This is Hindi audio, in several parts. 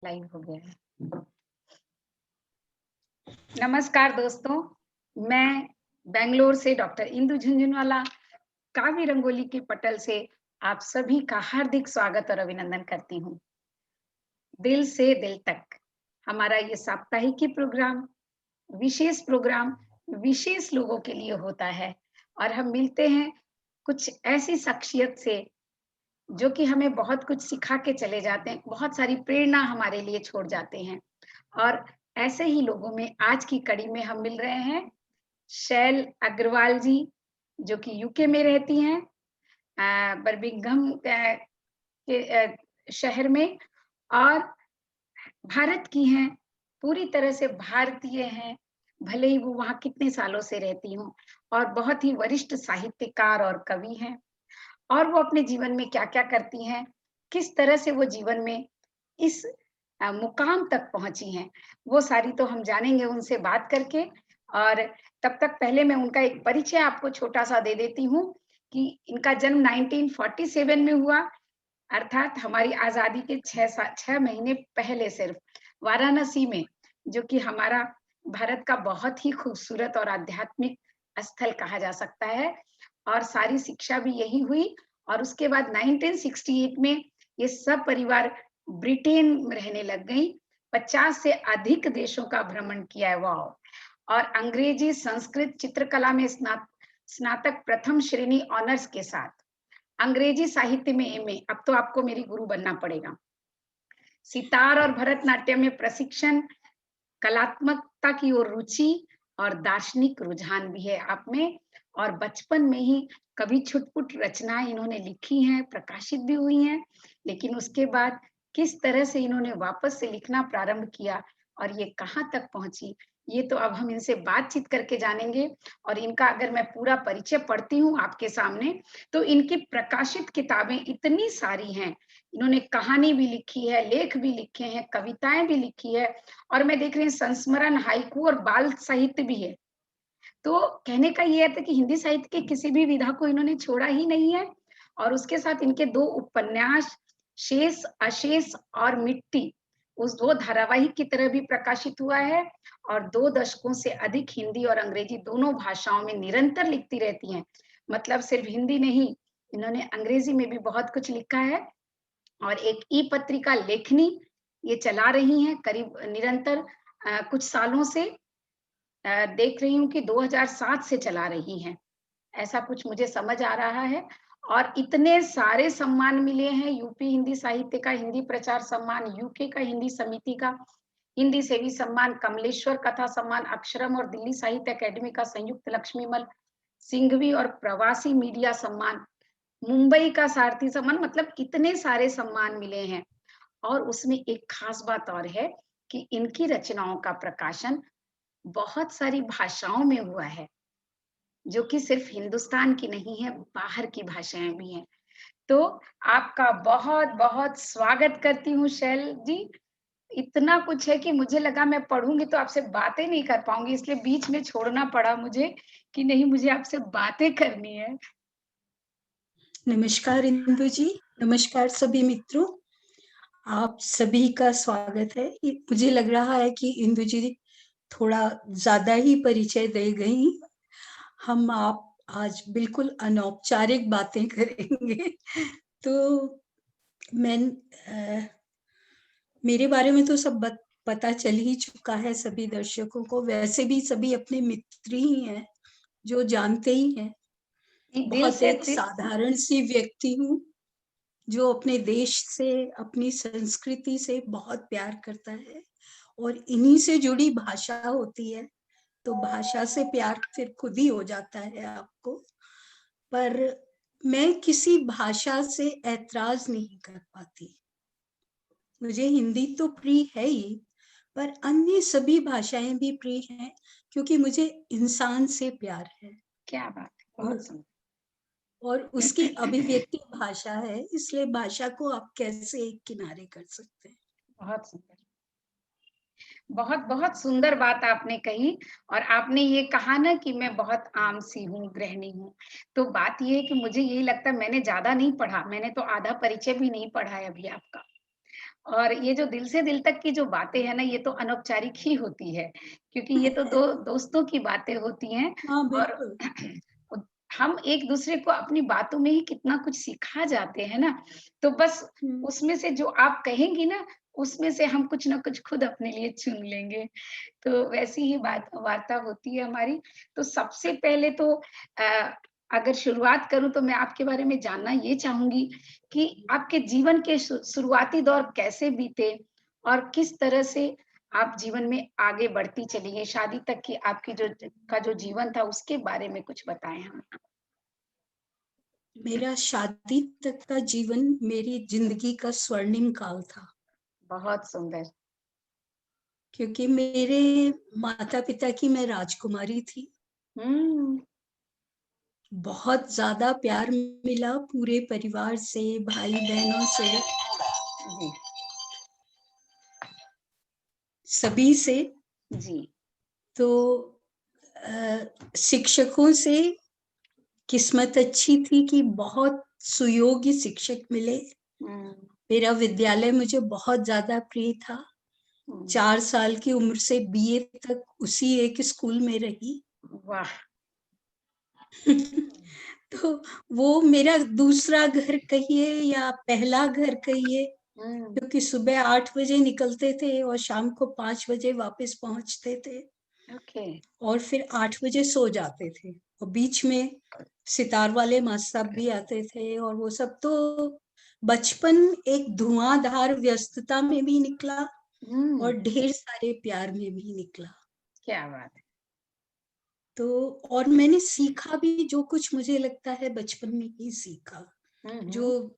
लाइव हो गया है। नमस्कार दोस्तों, मैं बेंगलोर से डॉक्टर इंदु झुंझुनवाला काव्य रंगोली के पटल से आप सभी का हार्दिक स्वागत और अभिनंदन करती हूँ। दिल से दिल तक हमारा ये साप्ताहिकी प्रोग्राम विशेष लोगों के लिए होता है और हम मिलते हैं कुछ ऐसी शख्सियत से जो कि हमें बहुत कुछ सिखा के चले जाते हैं, बहुत सारी प्रेरणा हमारे लिए छोड़ जाते हैं। और ऐसे ही लोगों में आज की कड़ी में हम मिल रहे हैं शैल अग्रवाल जी, जो कि यूके में रहती हैं, बर्मिंघम के शहर में, और भारत की हैं, पूरी तरह से भारतीय हैं, भले ही वो वहाँ कितने सालों से रहती हों, और बहुत ही वरिष्ठ साहित्यकार और कवि हैं। और वो अपने जीवन में क्या-क्या करती हैं, किस तरह से वो जीवन में इस मुकाम तक पहुँची हैं, वो सारी तो हम जानेंगे उनसे बात करके। और तब तक पहले मैं उनका एक परिचय आपको छोटा-सा दे देती हूँ कि इनका जन्म 1947 में हुआ, अर्थात हमारी आज़ादी के 6 महीने पहले सिर्फ, वाराणसी में, जो कि हमारा भारत का बहुत ही खूबसूरत और आध्यात्मिक स्थल कहा जा सकता है। और सारी शिक्षा भी यही हुई और उसके बाद 1968 में ये सब परिवार ब्रिटेन में रहने लग गई। 50 से अधिक देशों का भ्रमण किया है, वाओ! और अंग्रेजी, संस्कृत, चित्रकला में स्नातक प्रथम श्रेणी ऑनर्स के साथ, अंग्रेजी साहित्य में एमए, अब तो आपको मेरी गुरु बनना पड़ेगा। सितार और भरतनाट्यम में प्रशिक्षण, कलात्मकता की ओर रुचि और दार्शनिक रुझान भी है आप में। और बचपन में ही कभी छुटपुट रचनाएँ इन्होंने लिखी हैं, प्रकाशित भी हुई हैं, लेकिन उसके बाद किस तरह से इन्होंने वापस से लिखना प्रारंभ किया और ये कहाँ तक पहुँची, ये तो अब हम इनसे बातचीत करके जानेंगे। और इनका अगर मैं पूरा परिचय पढ़ती हूँ आपके सामने, तो इनकी प्रकाशित किताबें इतनी सारी हैं। इन्होंने कहानी भी लिखी है, लेख भी लिखे हैं, कविताएँ भी लिखी है, और मैं देख रही हूँ संस्मरण, हाइकू और बाल साहित्य भी है। तो कहने का ये अर्थ है कि हिंदी साहित्य की किसी भी विधा को इन्होंने छोड़ा ही नहीं है। और उसके साथ इनके 2 उपन्यास, शेष, अशेष और मिट्टी, उस 2 धारावाहिक की तरह भी प्रकाशित हुआ है। और 2 दशकों से अधिक हिंदी और अंग्रेजी दोनों भाषाओं में निरंतर लिखती रहती हैं। मतलब सिर्फ हिंदी नहीं, इन्होंने अंग्रेजी में भी बहुत कुछ लिखा है। और एक ई-पत्रिका लेखनी ये चला रही हैं करीब निरंतर कुछ सालों से, देख रही हूँ कि 2007 से चला रही हैं, ऐसा कुछ मुझे समझ आ रहा है। और इतने सारे सम्मान मिले हैं, यूपी हिंदी साहित्य का हिंदी प्रचार सम्मान, यूके का हिंदी समिति का हिंदी सेवी सम्मान, कमलेश्वर कथा सम्मान, अक्षरम और दिल्ली साहित्य अकेडमी का संयुक्त लक्ष्मीमल सिंघवी और प्रवासी मीडिया सम्मान, मुंबई का सारथी सम्मान, मतलब कितने सारे सम्मान मिले हैं। और उसमें एक खास बात और है कि इनकी रचनाओं का प्रकाशन बहुत सारी भाषाओं में हुआ है, जो कि सिर्फ हिंदुस्तान की नहीं है, बाहर की भाषाएँ भी हैं। तो आपका बहुत-बहुत स्वागत करती हूँ शैल जी। इतना कुछ है कि मुझे लगा मैं पढ़ूँगी तो आपसे बातें नहीं कर पाऊँगी, इसलिए बीच में छोड़ना पड़ा मुझे कि नहीं, मुझे आपसे बातें करनी है। नमस्कार इंदु जी, नमस्कार सभी मित्रों। आप सभी का स्वागत है। मुझे लग रहा है कि इंदु जी थोड़ा ज़्यादा ही परिचय दे गई। हम आप आज बिल्कुल अनौपचारिक बातें करेंगे। तो मैं मेरे बारे में तो सब पता चल ही चुका है सभी दर्शकों को। वैसे भी सभी अपने मित्र ही हैं, जो जानते ही हैं। दिल बहुत से एक दिल साधारण सी व्यक्ति हूँ, जो अपने देश से, अपनी संस्कृति से बहुत प्यार करता है और इन्हीं से जुड़ी भाषा होती है, तो भाषा से प्यार फिर खुद ही हो जाता है आपको। पर मैं किसी भाषा से ऐतराज़ नहीं कर पाती। मुझे हिंदी तो प्रिय है ही, पर अन्य सभी भाषाएँ भी प्रिय हैं, क्योंकि मुझे इंसान से प्यार है क्या बात है, और बहुत सुंदर। और उसकी अभिव्यक्ति भाषा है, इसलिए भाषा को आप कैसे एक किनारे कर सकते हैं। बहुत सुंदर। बहुत-बहुत सुंदर बात आपने कही। और आपने ये कहा ना कि मैं बहुत आम-सी हूँ, गृहिणी हूँ। तो बात ये है कि मुझे यही लगता है, मैंने ज़्यादा नहीं पढ़ा, मैंने तो आधा परिचय भी नहीं पढ़ा है अभी आपका। और ये जो दिल से दिल तक की जो बातें हैं ना, ये तो अनौपचारिक ही होती है, क्योंकि ये तो 2 दोस्तों की बातें होती हैं हाँ, और बिल्कुल। हम एक-दूसरे को अपनी बातों में ही कितना कुछ सिखा जाते हैं ना, तो बस हुँ, उसमें से जो आप कहेंगी ना, उसमें से हम कुछ न कुछ खुद अपने लिए चुन लेंगे। तो वैसी ही बात वार्ता होती है हमारी। तो सबसे पहले तो अगर शुरुआत करूँ तो मैं आपके बारे में जानना ये चाहूँगी कि आपके जीवन के शुरुआती दौर कैसे बीते और किस तरह से आप जीवन में आगे बढ़ती चली गई? शादी तक की आपकी जो जीवन था उसके बारे में कुछ बताएँ हमें? मेरा शादी तक का जीवन मेरी ज़िंदगी का स्वर्णिम काल था, बहुत सुंदर। क्योंकि मेरे माता-पिता की मैं राजकुमारी थी। हुँ, बहुत ज़्यादा प्यार मिला पूरे परिवार से, भाई-बहनों से, जी, सभी से। जी। तो शिक्षकों से किस्मत अच्छी थी कि बहुत सुयोग्य शिक्षक मिले। हुँ, मेरा विद्यालय मुझे बहुत ज़्यादा प्रिय था। हुँ। 4 साल की उम्र से बीए तक उसी एक स्कूल में रही। वाह! तो वो मेरा दूसरा घर कहिए या पहला घर कहिए, हुँ, क्योंकि सुबह 8 बजे निकलते थे और शाम को 5 बजे वापस पहुँचते थे ओके। और फिर 8 बजे सो जाते थे। और बीच में सितार वाले मास्टर साहब भी आते थे और वो सब। तो बचपन एक धुआँधार व्यस्तता में भी निकला हुँ, और ढेर सारे प्यार में भी निकला। क्या बात है। तो और मैंने सीखा भी जो कुछ मुझे लगता है बचपन में ही सीखा। हुँ, जो हुँ।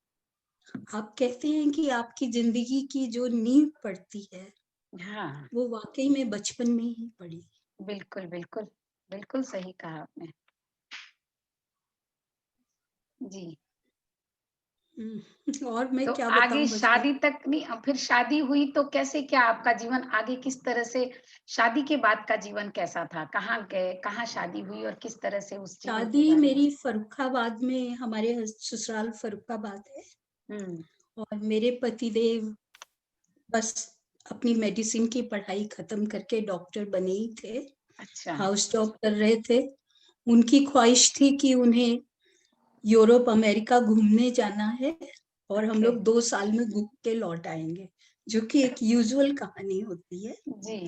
आप कहते हैं कि आपकी ज़िंदगी की जो नींव पड़ती है, हाँ, वो वाक़ई में बचपन में ही पड़ी। बिल्कुल, बिल्कुल। बिल्कुल सही कहा आपने। जी, और मैं तो क्या आगे बताऊँ बचपन। शादी तक नहीं फिर शादी हुई तो कैसे क्या आपका जीवन आगे किस तरह से शादी के बाद का जीवन कैसा था? कहाँ गए? कहाँ शादी हुई और किस तरह से उस जीवन के शादी बारे में? मेरी फ़र्रुखाबाद में, हमारे ससुराल फ़र्रुखाबाद है। हुँ, और मेरे पतिदेव बस अपनी मेडिसिन की पढ़ाई ख़त्म करके डॉक्टर बने ही थे। अच्छा, हाउस जॉब कर रहे थे। उनकी ख़्वाहिश थी कि उन्हें यूरोप, अमेरिका घूमने जाना है और हम ओके। लोग 2 साल में घूम के लौट आएँगे, जो कि एक यूजुअल कहानी होती है। जी।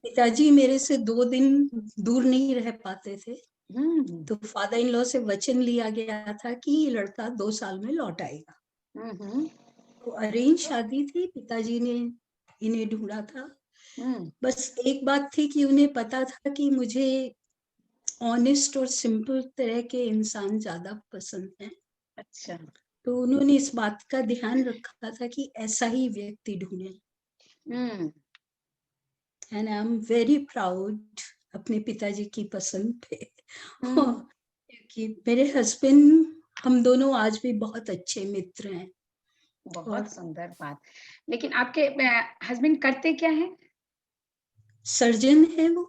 पिताजी मेरे से 2 दिन दूर नहीं रह पाते थे, हुँ, तो फादर इन लॉ से वचन लिया गया था कि ये लड़का 2 साल में लौट आएगा। हुँ, हुँ, तो अरेंज शादी थी, पिताजी ने इन्हें ढूँढा था। हुँ, बस एक बात थी कि उन्हें पता था कि मुझे ऑनेस्ट और सिंपल तरह के इंसान ज़्यादा पसंद हैं। अच्छा। तो उन्होंने इस बात का ध्यान रखा था कि ऐसा ही व्यक्ति ढूँढें। Hmm, and I am very proud अपने पिताजी की पसंद पे। हुँ, क्योंकि मेरे हस्बैंड, हम दोनों आज भी बहुत अच्छे मित्र हैं। बहुत और सुंदर बात। लेकिन आपके हस्बैंड करते क्या हैं? सर्जन है वो,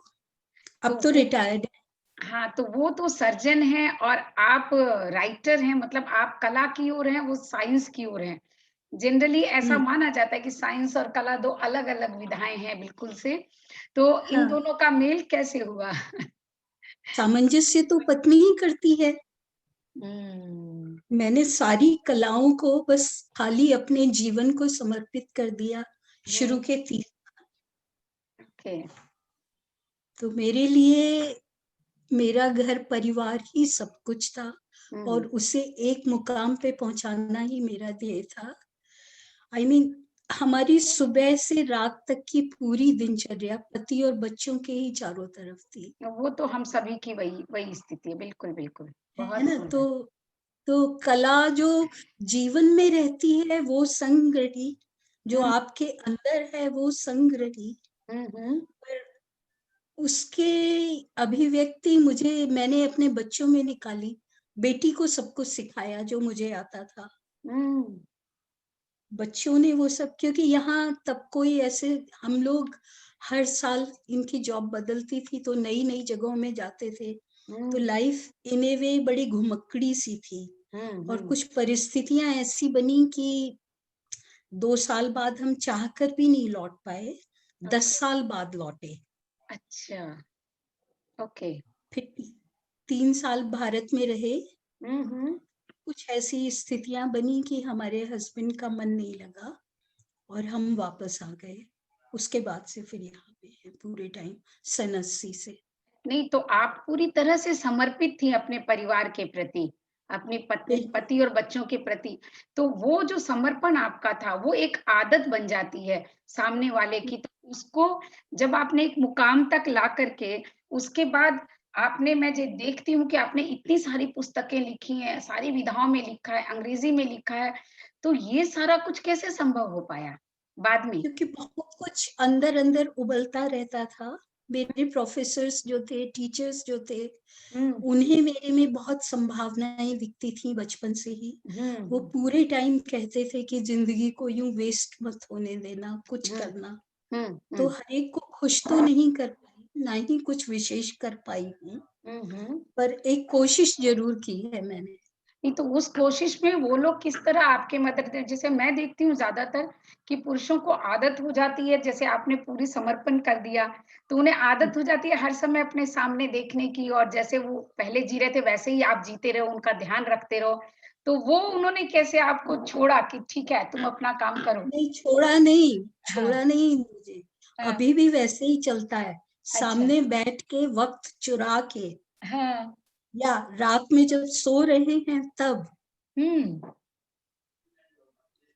तो अब तो वो रिटायर्ड है। हाँ, तो वो तो सर्जन हैं और आप राइटर हैं मतलब आप कला की ओर हैं, वो साइंस की ओर हैं। जनरली ऐसा हुँ, माना जाता है कि साइंस और कला 2 अलग-अलग विधाएँ हैं बिल्कुल से। तो इन हाँ, दोनों का मेल कैसे हुआ? सामंजस्य तो पत्नी ही करती है। हुँ, मैंने सारी कलाओं को बस खाली अपने जीवन को समर्पित कर दिया शुरू हुँ, के 30। ओके। तो मेरे लिए मेरा घर परिवार ही सब कुछ था हुँ, और उसे एक मुकाम पे पहुँचाना ही मेरा ध्येय था। आई मीन हमारी सुबह से रात तक की पूरी दिनचर्या पति और बच्चों के ही चारों तरफ थी, वो तो हम सभी की वही वही स्थिति है। बिल्कुल, बिल्कुल। है बहुत ना? सुंदर। तो कला जो जीवन में रहती है वो संग रही, जो हुँ, आपके अंदर है वो संग रही, हुँ, हुँ, पर उसके अभिव्यक्ति मैंने अपने बच्चों में निकाली। बेटी को सब कुछ सिखाया जो मुझे आता था। हुँ, बच्चों ने वो सब, क्योंकि यहाँ तब कोई ऐसे, हम लोग हर साल इनकी जॉब बदलती थी तो नई-नई जगहों में जाते थे। तो हुँ, लाइफ इन ए वे बड़ी घुमक्कड़ी सी थी हुँ, और हुँ, कुछ परिस्थितियाँ ऐसी बनी कि 2 साल बाद हम चाहकर भी नहीं लौट पाए, 10 ओके, साल बाद लौटे। अच्छा, ओके। फिर 3 साल भारत में रहे, हुँ। कुछ ऐसी स्थितियाँ बनी कि हमारे हस्बैंड का मन नहीं लगा और हम वापस आ गए। उसके बाद से फिर यहाँ पे हैं पूरे टाइम, सन 80 से। नहीं, तो आप पूरी तरह से समर्पित थी अपने परिवार के प्रति, अपने पति बिल्कुल, पति और बच्चों के प्रति। तो वो जो समर्पण आपका था, वो एक आदत बन जाती है सामने वाले की। तो उसको जब आपने एक मुकाम तक ला कर के, उसके बाद आपने मैं जे देखती हूँ कि आपने इतनी सारी पुस्तकें लिखी हैं, सारी विधाओं में लिखा है, अंग्रेज़ी में लिखा है, तो ये सारा कुछ कैसे संभव हो पाया बाद में? क्योंकि बहुत कुछ अंदर-अंदर उबलता रहता था। मेरे प्रोफ़ेसर्स जो थे, टीचर्स जो थे, हुँ, उन्हें मेरे में बहुत संभावनाएँ दिखती थी बचपन से ही। वो हुँ, पूरे टाइम कहते थे कि ज़िंदगी को यूँ वेस्ट मत होने देना, कुछ हुँ, करना। हुँ, तो हुँ, हर एक को खुश तो नहीं कर पाई, ना ही कुछ विशेष कर पाई हूँ, हुँ, हुँ। पर एक कोशिश ज़रूर की है मैंने। नहीं तो उस कोशिश में वो लोग किस तरह आपके मदद थे? जैसे मैं देखती हूँ ज़्यादातर कि पुरुषों को आदत हो जाती है, जैसे आपने पूरी समर्पण कर दिया, तो उन्हें हुँ, आदत हो जाती है हर समय अपने सामने देखने की और जैसे वो पहले जी रहे थे वैसे ही आप जीते रहो, उनका ध्यान रखते रहो। तो वो उन्होंने कैसे आपको छोड़ा कि ठीक है, तुम अपना काम करो? नहीं हाँ, छोड़ा नहीं मुझे, हाँ, अभी भी वैसे ही चलता है। अच्छा, सामने बैठ के वक़्त चुरा के हाँ, या रात में जब सो रहे हैं तब, हुँ।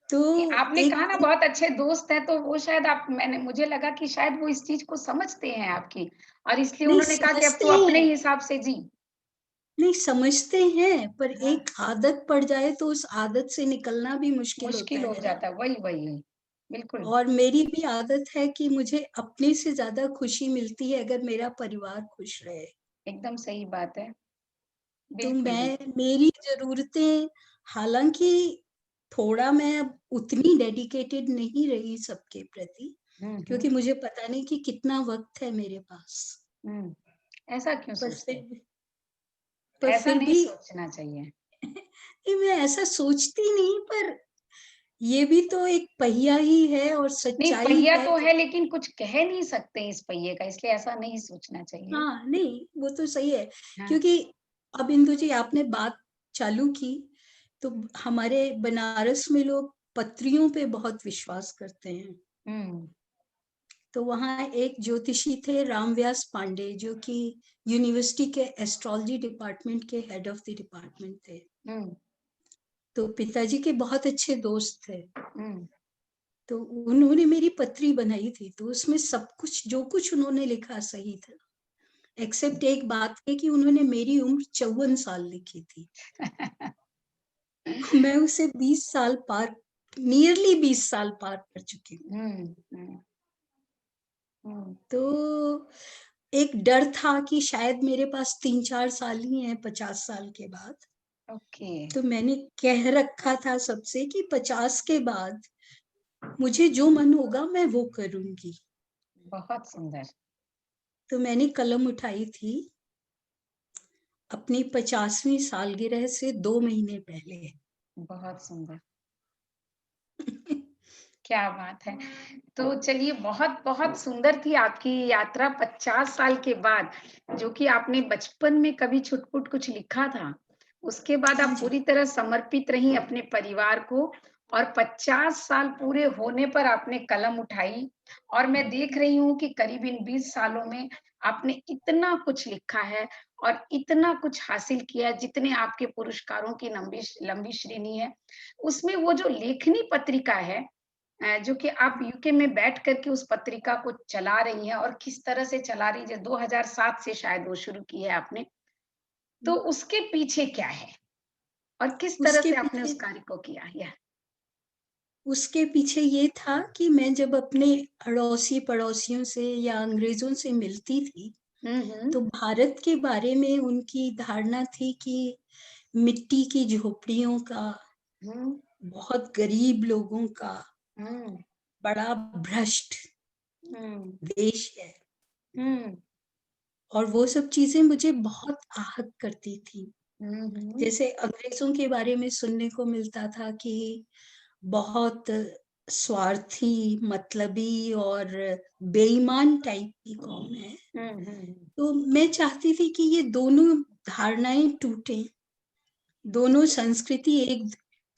तो नहीं, आपने एक कहा ना बहुत अच्छे दोस्त हैं, तो वो शायद आप मैंने मुझे लगा कि शायद वो इस चीज़ को समझते हैं आपकी और इसलिए नहीं उन्होंने कहा कि अब समझते तू अपने हैं, ही हिसाब से जी। नहीं समझते हैं, पर हाँ, एक आदत पड़ जाए तो उस आदत से निकलना भी मुश्किल होता मुश्किल हो है ना। जाता है, वही। बिल्कुल, और मेरी भी आदत है कि मुझे अपने से ज़्यादा खुशी मिलती है अगर मेरा परिवार खुश रहे। एकदम सही बात है। तो बिल्कुल, मेरी ज़रूरतें हालाँकि थोड़ा मैं अब उतनी डेडिकेटेड नहीं रही सबके प्रति, हुँ। क्योंकि मुझे पता नहीं कि कितना वक़्त है मेरे पास। हुँ। ऐसा क्यों पर सोचते हैं? ऐसा फिर नहीं भी सोचना चाहिए। नहीं मैं ऐसा सोचती नहीं, पर ये भी तो एक पहिया ही है और नहीं, सच्चाई पहिया है तो कि है लेकिन कुछ कह नहीं सकते इस पहिए का, इसलिए ऐसा नहीं सोचना चाहिए। हाँ, नहीं वो तो सही है, हाँ, क्योंकि अब इंदु जी आपने बात चालू की, तो हमारे बनारस में लोग पत्रियों पे बहुत विश्वास करते हैं। हुँ, तो वहाँ एक ज्योतिषी थे रामव्यास पांडे जो कि यूनिवर्सिटी के एस्ट्रोलॉजी डिपार्टमेंट के हेड ऑफ द डिपार्टमेंट थे। हुँ, तो पिताजी के बहुत अच्छे दोस्त थे। हुँ। तो उन्होंने मेरी पत्री बनाई थी, तो उसमें सब कुछ जो कुछ उन्होंने लिखा सही था। एक्सेप्ट एक बात है कि उन्होंने मेरी उम्र 54 साल लिखी थी। मैं उसे 20 साल पार नियरली 20 साल पार कर चुकी हूँ। हुँ, हुँ, हुँ। तो एक डर था कि शायद मेरे पास 3-4 साल ही हैं 50 साल के बाद। ओके, तो मैंने कह रखा था सबसे कि 50 के बाद मुझे जो मन होगा मैं वो करूँगी। बहुत सुंदर। तो मैंने कलम उठाई थी अपनी 50वीं सालगिरह से 2 महीने पहले। बहुत सुंदर, क्या बात है! तो चलिए बहुत-बहुत सुंदर थी आपकी यात्रा 50 साल के बाद, जो कि आपने बचपन में कभी छुटपुट कुछ लिखा था। उसके बाद हाँ आप जी। पूरी तरह समर्पित रहीं अपने परिवार को और 50 साल पूरे होने पर आपने कलम उठाई और मैं देख रही हूँ कि करीब इन 20 सालों में आपने इतना कुछ लिखा है और इतना कुछ हासिल किया है, जितने आपके पुरस्कारों की लंबी श्रेणी है। उसमें वो जो लेखनी पत्रिका है जो कि आप यूके में बैठ कर के उस पत्रिका को चला रही हैं और किस तरह से चला रही हैं, 2007 से शायद वो शुरू की है आपने। तो उसके पीछे क्या है? और किस तरह उसके से आपने उस पीछे कार्य को किया? या उसके पीछे ये था कि मैं जब अपने अड़ोसी-पड़ोसियों से या अंग्रेज़ों से मिलती थी, हुँ, हुँ। तो भारत के बारे में उनकी धारणा थी कि मिट्टी की झोपड़ियों का, हुँ, बहुत गरीब लोगों का, हुँ, बड़ा भ्रष्ट हुँ, देश है। हुँ, और वो सब चीज़ें मुझे बहुत आहत करती थी। हुँ, हुँ, जैसे अंग्रेज़ों के बारे में सुनने को मिलता था कि बहुत स्वार्थी, मतलबी और बेईमान टाइप की कौम है। तो मैं चाहती थी कि ये दोनों धारणाएं टूटें, दोनों संस्कृति एक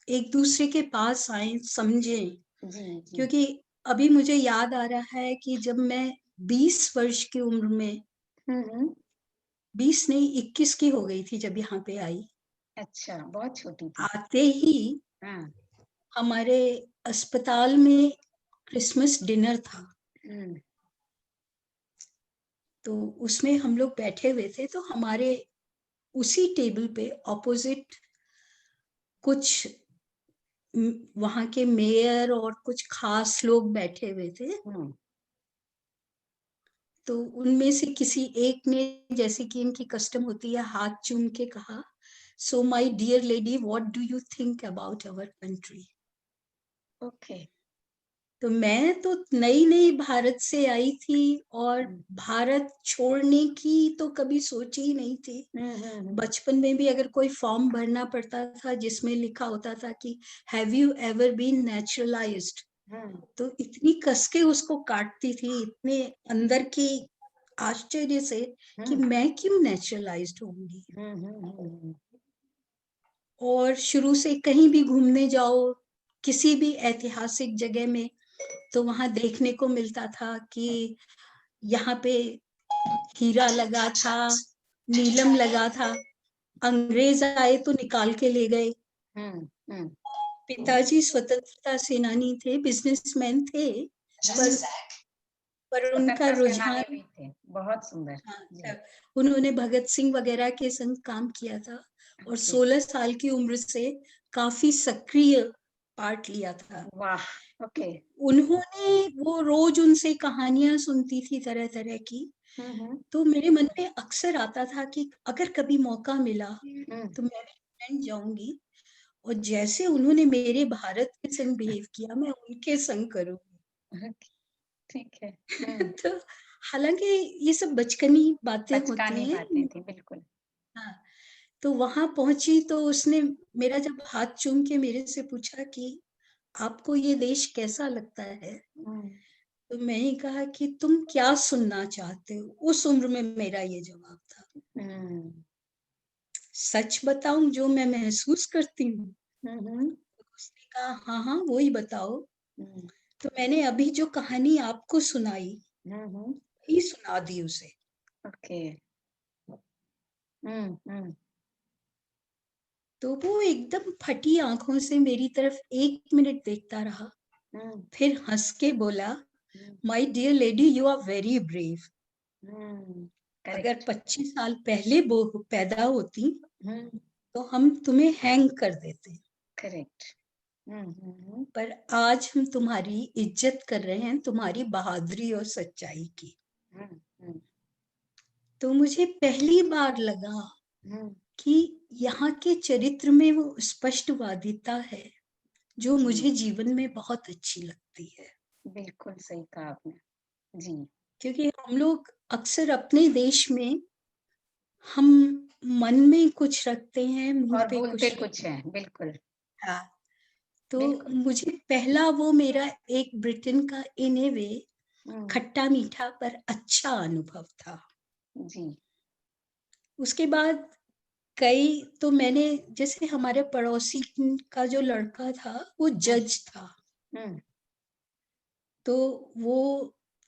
एक दूसरे के पास आए, समझें। जी, जी। क्योंकि अभी मुझे याद आ रहा है कि जब मैं 20 वर्ष की उम्र में, 20 नहीं 21 की हो गई थी जब यहाँ पे आई। अच्छा, बहुत छोटी थी। आते ही हाँ। हमारे अस्पताल में क्रिसमस डिनर था। हुँ, तो उसमें हम लोग बैठे हुए थे, तो हमारे उसी टेबल पे ऑपोजिट कुछ वहाँ के मेयर और कुछ खास लोग बैठे हुए थे। हुँ। तो उनमें से किसी एक ने, जैसे कि इनकी कस्टम होती है, हाथ चूम के कहा, so my dear lady, what do you think about our country? Okay. तो मैं तो नई-नई भारत से आई थी और हुँ। भारत छोड़ने की तो कभी सोची ही नहीं थी। बचपन में भी अगर कोई फॉर्म भरना पड़ता था जिसमें लिखा होता था कि have you ever been naturalised, hmm, तो इतनी कस के उसको काटती थी, इतने अंदर की आश्चर्य से कि हुँ। मैं क्यों नेचुरलाइज्ड होंगी। हुँ, हुँ, हुँ, हुँ। और शुरू से कहीं भी घूमने जाओ, किसी भी ऐतिहासिक जगह में, तो वहाँ देखने को मिलता था कि यहाँ पे हीरा लगा था, नीलम लगा था। अंग्रेज आए तो निकाल के ले गए। हुँ, हुँ। पिताजी स्वतंत्रता सेनानी थे, बिज़नेसमैन थे, पर उनका स्वतंत्रता सेनानी रुझान, भी थे। बहुत सुंदर। हाँ, जी, उन्होंने भगत सिंह वगैरह के संग काम किया था और ओके। 16 साल की उम्र से काफ़ी सक्रिय पार्ट लिया था। वाह! तो ओके। उन्होंने, वो रोज़ उनसे कहानियाँ सुनती थी तरह-तरह की, हुँ, हुँ। तो मेरे मन में अक्सर आता था कि अगर कभी मौका मिला, हुँ, तो मैं भी इंग्लैंड जाऊँगी और जैसे उन्होंने मेरे भारत के संग बिहेव किया, मैं उनके संग करूँगी। ओके, ठीक है। हुँ, तो हालाँकि ये सब बचकानी बातें होती बचकानी बातें हैं। थी, बिल्कुल। हाँ, तो वहाँ पहुँची तो उसने मेरा जब हाथ चूम के मेरे से पूछा कि आपको ये देश कैसा लगता है? हुँ, तो मैंने कहा कि तुम क्या सुनना चाहते हो? उस उम्र में मेरा ये जवाब था। हुँ। सच बताऊँ जो मैं महसूस करती हूँ? हुँ, हुँ। तो उसने कहा, हाँ, हाँ, वो ही बताओ। हुँ, तो मैंने अभी जो कहानी आपको सुनाई, हुँ, हुँ। वही सुना दी उसे। ओके। हुँ, हुँ, तो वो एकदम फटी आँखों से मेरी तरफ 1 मिनट देखता रहा, हुँ, फिर हँस के बोला, hmm, my dear lady, you are very brave. Hmm. अगर करेक्ट। 25 साल पहले वो पैदा होती, हुँ, तो हम तुम्हें हैंग कर देते। करेक्ट। हुँ, हुँ, हुँ। पर आज हम तुम्हारी इज़्ज़त कर रहे हैं, तुम्हारी बहादुरी और सच्चाई की। हुँ, हुँ, तो मुझे पहली बार लगा हुँ। कि यहाँ के चरित्र में वो स्पष्टवादिता है, जो जी, मुझे जीवन में बहुत अच्छी लगती है। बिल्कुल सही कहा आपने। जी, क्योंकि हम लोग अक्सर अपने देश में, हम मन में कुछ रखते हैं, मुँह और पे बोलते कुछ कुछ नहीं। हैं, बिल्कुल, हाँ, तो बिल्कुल। मुझे पहला वो मेरा एक ब्रिटेन का इन ए वे हुँ, खट्टा-मीठा पर अच्छा अनुभव था। जी। उसके बाद कई, तो मैंने, जैसे हमारे पड़ोसी का जो लड़का था, वो हुँ, जज था। हुँ, तो वो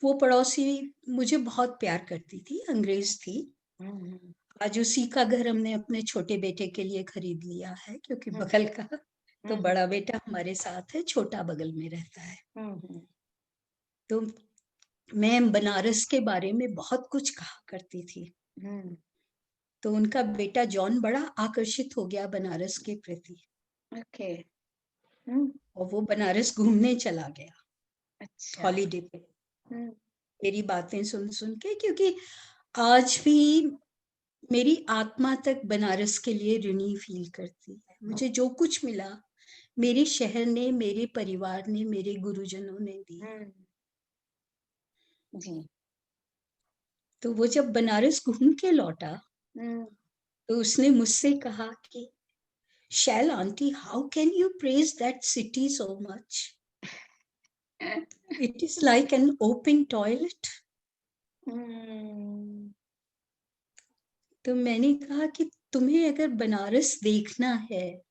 वो पड़ोसी मुझे बहुत प्यार करती थी, अंग्रेज़ थी। हुँ, हुँ, आज उसी का घर हमने अपने छोटे बेटे के लिए खरीद लिया है, क्योंकि हुँ, बगल का, तो हुँ, बड़ा बेटा हमारे साथ है, छोटा बगल में रहता है। हुँ, हुँ, तो मैं बनारस के बारे में बहुत कुछ कहा करती थी। हुँ, तो उनका बेटा जॉन बड़ा आकर्षित हो गया बनारस के प्रति ओके। हुँ, और वो बनारस घूमने चला गया अच्छा। हॉलिडे पे, हुँ, मेरी बातें सुन-सुन के, क्योंकि आज भी मेरी आत्मा तक बनारस के लिए ऋणी फ़ील करती है। मुझे जो कुछ मिला, मेरे शहर ने, मेरे परिवार ने, मेरे गुरुजनों ने दिया। हुँ, जी। तो वो जब बनारस घूम के लौटा, हुँ, तो उसने मुझसे कहा कि, "Shail aunty, how can you praise that city so much?" It is like an open toilet. तो मैंने कहा कि तुम्हें अगर बनारस देखना है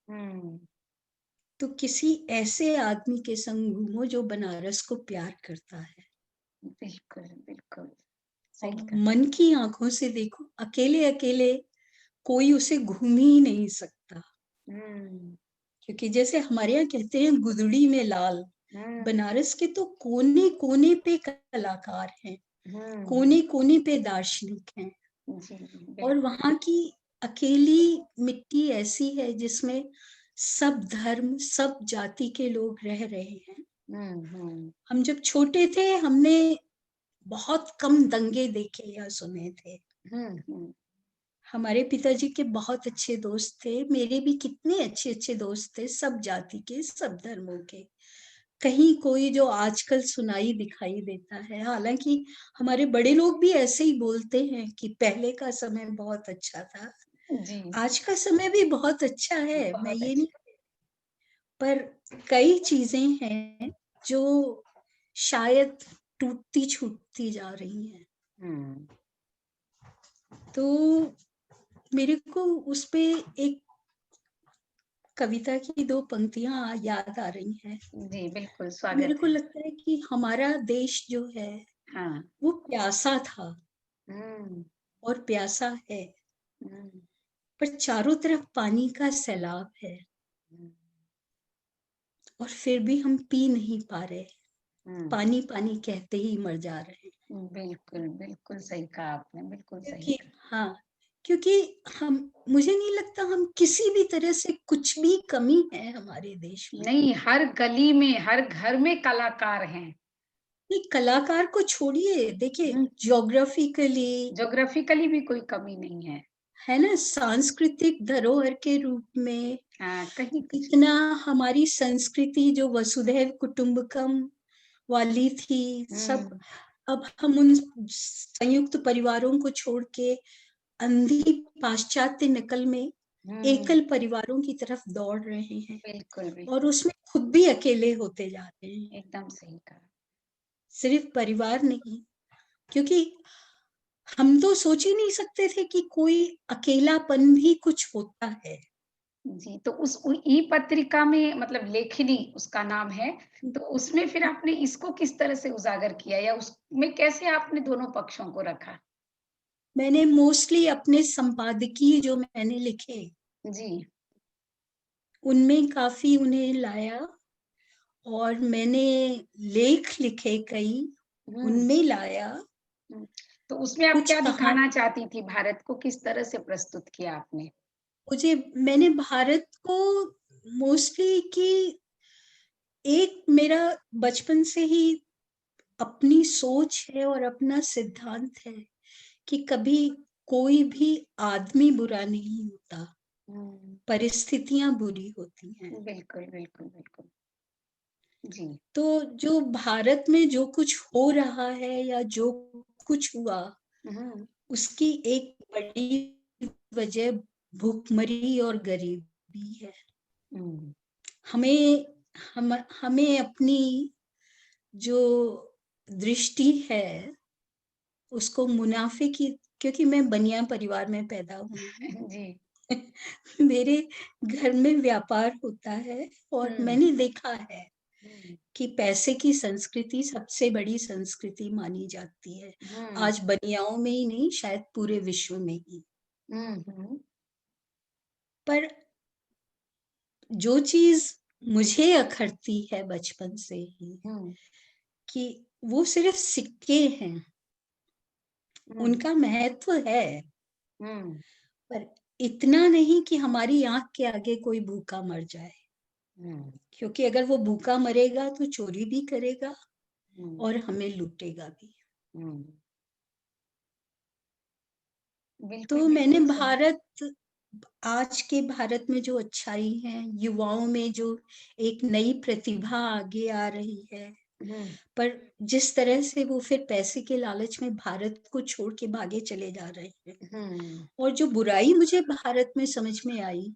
तो किसी ऐसे आदमी के संग घूमो जो बनारस को प्यार करता है, बिल्कुल, बिल्कुल, और सही कहा। मन की आंखों से देखो। अकेले अकेले कोई उसे घूम ही नहीं सकता, हुँ, क्योंकि जैसे हमारे यहाँ कहते हैं गुदड़ी में लाल, हुँ, बनारस के तो कोने कोने पे कलाकार हैं, हुँ, कोने कोने पे दार्शनिक हैं, जी, और बिल्कुल। वहाँ की अकेली मिट्टी ऐसी है जिसमें सब धर्म, सब जाति के लोग रह रहे हैं। हुँ। हम जब छोटे थे हमने बहुत कम दंगे देखे या सुने थे। हुँ। हमारे पिताजी के बहुत अच्छे दोस्त थे, मेरे भी कितने अच्छे-अच्छे दोस्त थे, सब जाति के, सब धर्मों के। कहीं कोई जो आजकल सुनाई दिखाई देता है, हालाँकि हमारे बड़े लोग भी ऐसे ही बोलते हैं कि पहले का समय बहुत अच्छा था। जी, आज का समय भी बहुत अच्छा है, मैं बहुत ये अच्छा। नहीं, पर कई चीज़ें हैं जो शायद टूटती-छूटती जा रही हैं। हुँ, तो मेरे को उसपे एक कविता की 2 पंक्तियाँ याद आ रही हैं। जी, बिल्कुल, मेरे स्वागत को है। लगता है कि हमारा देश जो है, हाँ, वो प्यासा था हुँ, और प्यासा है, हुँ, पर चारों तरफ पानी का सैलाब है हुँ, और फिर भी हम पी नहीं पा रहे। हुँ, पानी-पानी कहते ही मर जा रहे हैं। बिल्कुल, बिल्कुल सही कहा आपने, बिल्कुल सही क्योंकि कहा। हाँ, क्योंकि हम, मुझे नहीं लगता हम किसी भी तरह से कुछ भी कमी है हमारे देश में। नहीं, हर गली में, हर घर में कलाकार हैं। ये कलाकार को छोड़िए, देखिए हुँ, ज्योग्राफिकली, ज्योग्राफिकली भी कोई कमी नहीं है। है ना, सांस्कृतिक धरोहर के रूप में हाँ, कहीं कुछ नहीं। इतना, हमारी संस्कृति जो वसुधैव कुटुम्बकम वाली थी, सब हुँ, अब हम उन संयुक्त परिवारों को छोड़ के अंधी पाश्चात्य नकल में हुँ, एकल परिवारों की तरफ दौड़ रहे हैं, बिल्कुल, और बिल्कुल, उसमें खुद भी अकेले होते जा रहे हैं। एकदम सही कहा। सिर्फ परिवार नहीं, क्योंकि हम तो सोच ही नहीं सकते थे कि कोई अकेलापन भी कुछ होता है। जी, तो उस ई-पत्रिका में मतलब लेखनी उसका नाम है, तो उसमें फिर आपने इसको किस तरह से उजागर किया या उसमें कैसे आपने दोनों पक्षों को रखा? मैंने मोस्टली अपने संपादकीय जो मैंने लिखे, जी। उनमें काफ़ी उन्हें लाया, और मैंने लेख लिखे कई, हुँ, उनमें लाया। हुँ। तो उसमें आप कुछ क्या कहा, दिखाना चाहती थी? भारत को किस तरह से प्रस्तुत किया आपने? मैंने भारत को मोस्टली कि एक मेरा बचपन से ही अपनी सोच है और अपना सिद्धांत है कि कभी कोई भी आदमी बुरा नहीं होता, हुँ, परिस्थितियाँ बुरी होती हैं। बिल्कुल, बिल्कुल, बिल्कुल। जी। तो जो भारत में जो कुछ हो रहा है या जो कुछ हुआ, हुँ, उसकी एक बड़ी वजह भूखमरी और गरीबी है। हुँ, हमें हमें अपनी जो दृष्टि है उसको मुनाफ़े की, क्योंकि मैं बनिया परिवार में पैदा हुई हूँ। जी। मेरे घर में व्यापार होता है और हुँ, मैंने देखा है हुँ, कि पैसे की संस्कृति सबसे बड़ी संस्कृति मानी जाती है। हुँ, आज बनियाओं में ही नहीं, शायद पूरे विश्व में ही। हुँ, पर जो चीज़ मुझे अखरती है बचपन से ही, हुँ, कि वो सिर्फ़ सिक्के हैं, हुँ, उनका महत्व है, हुँ, पर इतना नहीं कि हमारी आँख के आगे कोई भूखा मर जाए। हुँ, क्योंकि अगर वो भूखा मरेगा तो चोरी भी करेगा हुँ, और हमें लूटेगा भी। हुँ। बिल्कुल, तो मैंने बिल्कुल सही। भारत, आज के भारत में जो अच्छाई है, युवाओं में जो एक नई प्रतिभा आगे आ रही है, हुँ, पर जिस तरह से वो फिर पैसे के लालच में भारत को छोड़ के भागे चले जा रहे हैं, हुँ, और जो बुराई मुझे भारत में समझ में आई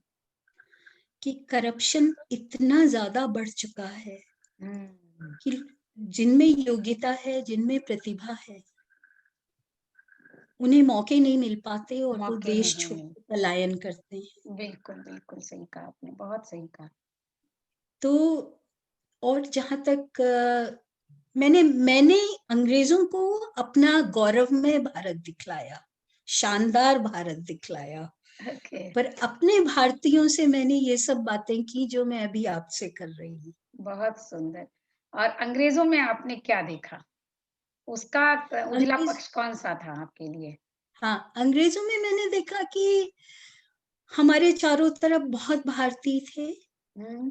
कि करप्शन इतना ज़्यादा बढ़ चुका है हुँ, कि जिनमें योग्यता है, जिनमें प्रतिभा है, उन्हें मौके नहीं मिल पाते और वो मौके देश नहीं छोड़ मिलते। के पलायन करते हैं। बिल्कुल, बिल्कुल सही कहा आपने, बहुत सही कहा। तो और जहाँ तक मैंने मैंने अंग्रेज़ों को अपना गौरवमय भारत दिखलाया, शानदार भारत दिखलाया, ओके, पर अपने भारतीयों से मैंने ये सब बातें की जो मैं अभी आपसे कर रही हूँ। बहुत सुंदर। और अंग्रेज़ों में आपने क्या देखा? उसका उजला अंग्रेज़ पक्ष कौन-सा था आपके लिए? हाँ, अंग्रेज़ों में मैंने देखा कि हमारे चारों तरफ बहुत भारतीय थे, हुँ,